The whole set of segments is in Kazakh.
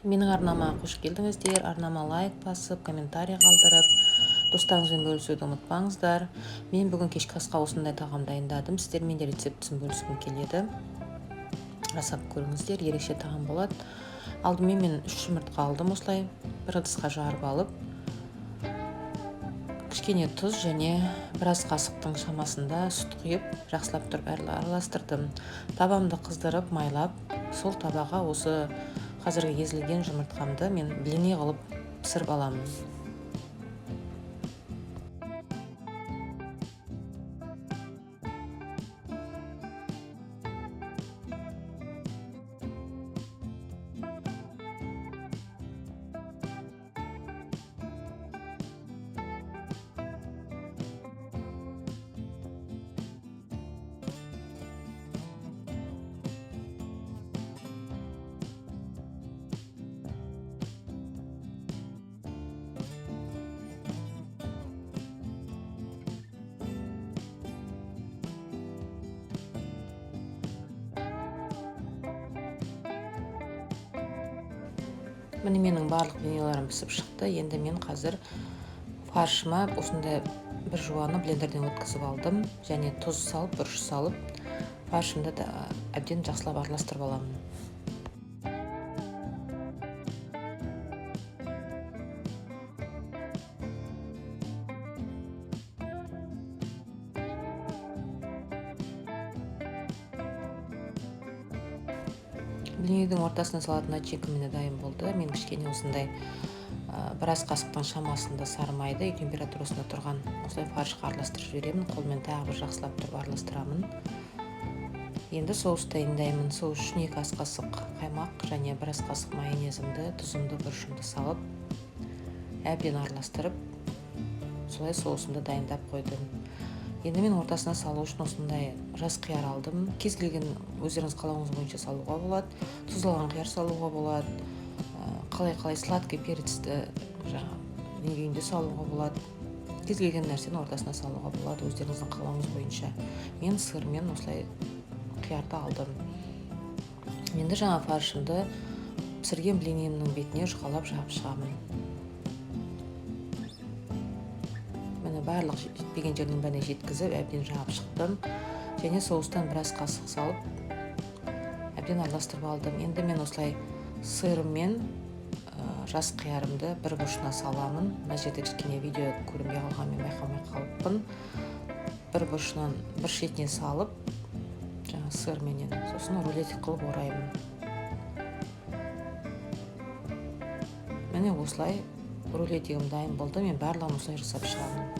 Менің арнама қош келдіңіздер. Арнама лайк басып, комментарий қалдырып, достарыңызбен бөлісуді ұмытпаңыздар. Мен бүгін кешкі асқа осындай тағам дайындадым. Сіздермен де рецептісін бөліскім келеді. Жасап көріңіздер, ерекше тағам болады. Алдымен мен 3 жұмыртқа алдым, осылай бір ыдысқа жарып алып, кішкене тұз және біраз қасықтың шамасында сүт құйып, жақсылап тұрып араластырдым. Табамды қыздырып, майлап, сол табаға осы қазіргі езілген жұмыртқамды мен блини қылып пісіріп аламын. Міне менің барлық блиниларым пісіп шықты. Енді мен қазір фаршыма осындай бір жуаны блендерден өткізіп алдым. Және тұз салып, бұрыш салып, фаршымды да әбден жақсылап араластырып аламын. Блинидің ортасына салатын начинка міне дайын болды. Мен кішкене осындай біраз қасықтың шамасында сары майды үй температурасында тұрған осылай фаршқа араластырып жіберемін. Қолмен тағы бір жақсылап тұрып араластырамын. Енді соус дайындаймын. Соус үшін 2 ас қасық қаймақ және 1 ас қасық майонезімді, тұзымды, бұрышымды салып, әбден араластырып, солай соусымды дайындап қойдым. Енді мен ортасына салу үшін осындай жас қияр алдым. Кез келген өздеріңіз қалауыңыз бойынша салуға болады. Тұздалған қияр салуға болады. Қалай сладкий перецті күйінде салуға болады. Кез келген нәрсені ортасына салуға болады өздеріңіздің қалауыңыз бойынша. Мен сырмен осылай қиярды алдым. Енді жаңа фаршымды пісірген блинimнің бетіне жұқалап жағып шығамын. Барлық жетпеген жерінің бәріне жеткізіп, әбден жағып шықтым. Және соустан біраз қасық салып, әбден араластырып алдым. Енді мен осылай сырыммен жас қиярымды бір бұрышына саламын. Мына жерде кішкене видео көрінбей қалғанмен байқамай қалыппын. Бір бұрышынан бір шетіне салып, жаңа сырменен, сосын рулетик қылып ораймын. Міне осылай рулетигім дайын болды. Мен барлығын осылай жасап шығамын.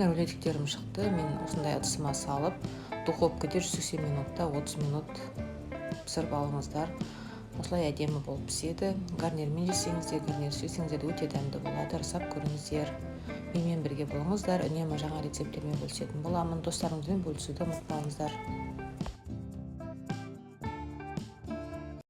Рулетиктерім шықты. Мен осындай ыдысыма салып, духовкада 180 минутта 30 минут пісіріп алыңыздар. Осылай әдемі болып піседі. Гарнирмен жесеңіз де, гарнирсіз жесеңіз де өте дәмді болады. Жасап көріңіздер. Менімен бірге болыңыздар. Үнемі жаңа рецептермен бөлісетін боламын. Достарыңызбен бөлісуді ұмытпаңыздар.